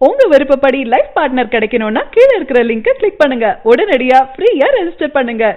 உங்க விருப்பப்படி life partner கிடைக்கணும்னா கீழ இருக்கிற லிங்கை கிளிக் பண்ணுங்க. உடனடியா ஃப்ரீயா ரெஜிஸ்டர் பண்ணுங்க.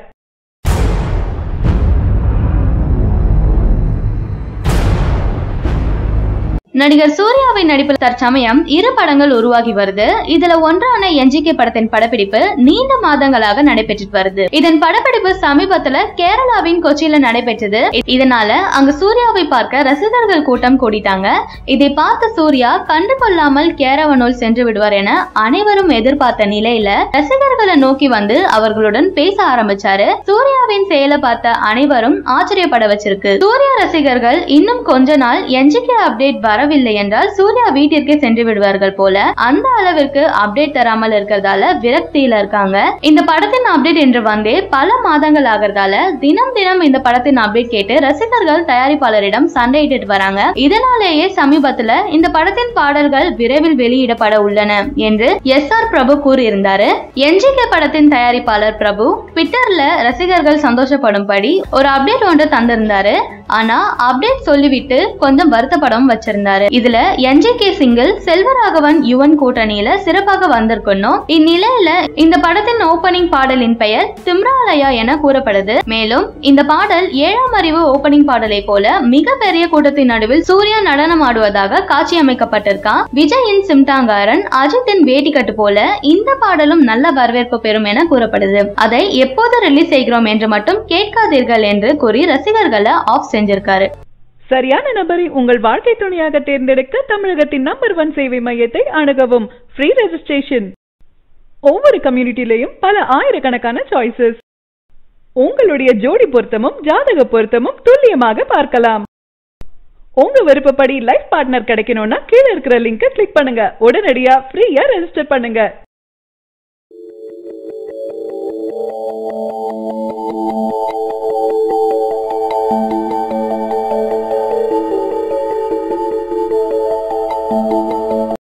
நடிகர் சூர்யாவின் நடிப்பில் தற்சமயம் 2 படங்கள் உருவாகி வருது. இதுல ஒன்றான என்ஜிகே படத்தின் படப்பிடிப்பு நீண்ட மாதங்களாக நடைபெற்று வருது. இதன் படப்பிடிப்பு சமீபத்துல கேரளாவின் கொச்சியில நடைபெற்றது. இதனால அங்க சூர்யாவை பார்க்க ரசிகர்கள் கூட்டம் கூடிட்டாங்க. இதை பார்த்த சூர்யா கண்டுகொள்ளாமல் கேரவனுள் சென்று விடுவார் என அனைவரும் எதிர்பார்த்த நிலையில ரசிகர்களை நோக்கி வந்து அவர்களுடன் பேச ஆரம்பிச்சாரு. சூர்யாவின் செயலை பார்த்த அனைவரும் ஆச்சரியப்பட வச்சிருக்கு. சூர்யா ரசிகர்கள் இன்னும் கொஞ்ச நாள் என்ஜிகே அப்டேட் வரவில்லை என்றால் சூர்யா வீட்டிற்கே சென்று விடுவார்கள் போல, அந்த அளவிற்கு அப்டேட் தராமல் இருக்கிறதால விரக்தியில இருக்காங்க. இந்த படத்தின் அப்டேட் என்று வந்தே பல மாதங்கள் ஆகிறதால தினம் தினம் இந்த படத்தின் அப்டேட் கேட்டு ரசிகர்கள் தயாரிப்பாளரிடம் சண்டையிட்டு வராங்க. இதனாலேயே சமீபத்துல இந்த படத்தின் பாடல்கள் விரைவில் வெளியிடப்பட உள்ளன என்று எஸ்ஆர் பிரபு கூறியிருந்தாரு. என்ஜிகே படத்தின் தயாரிப்பாளர் பிரபு ட்விட்டர்ல ரசிகர்கள் சந்தோஷப்படும்படி ஒரு அப்டேட் ஒன்று தந்திருந்தாரு. ஆனா அப்டேட் சொல்லிவிட்டு கொஞ்சம் வருத்தப்படம் வச்சிருந்தாரு. இதுல என்ஜிகே சிங்கிள் செல்வராகவன் யுவன் கூட்டணியில சிறப்பாக வந்திருக்கணும். இந்நிலையில இந்த படத்தின் ஓபனிங் பாடலின் பெயர் திம்ராலயா என கூறப்படுது. மேலும் இந்த பாடல் 7ஆம் அறிவு ஓபனிங் பாடலை போல மிகப்பெரிய கூட்டத்தின் நடுவில் சூர்யா நடனம் ஆடுவதாக காட்சி அமைக்கப்பட்டிருக்கான். விஜயின் சிம்டாங்காரன், அஜித்தின் வேட்டிக்கட்டு போல இந்த பாடலும் நல்ல வரவேற்பு பெறும் என கூறப்படுது. அதை எப்போது ரிலீஸ் செய்கிறோம் என்று மட்டும் கேட்காதீர்கள் என்று கூறி ரசிகர்களை ஆஃப் செஞ்சிருக்காரு. சரியான நபரை உங்கள் வாழ்க்கை துணையாக தேர்ந்தெடுக்க தமிழகத்தின் நம்பர் 1 சேவை மையத்தை அணுகவும். Free registration. ஒவ்வொரு கம்யூனிட்டிலையும் பல ஆயிரக்கணக்கான சாய்ஸஸ். உங்களுடைய ஜோடி பொருத்தமும் ஜாதக பொருத்தமும் துல்லியமாக பார்க்கலாம். உங்க விருப்பப்படி லைஃப் பார்ட்னர் கிடைக்கணும்னா கீழ இருக்கிற லிங்கை கிளிக் பண்ணுங்க. உடனடியா ஃப்ரீயா ரெஜிஸ்டர் பண்ணுங்க.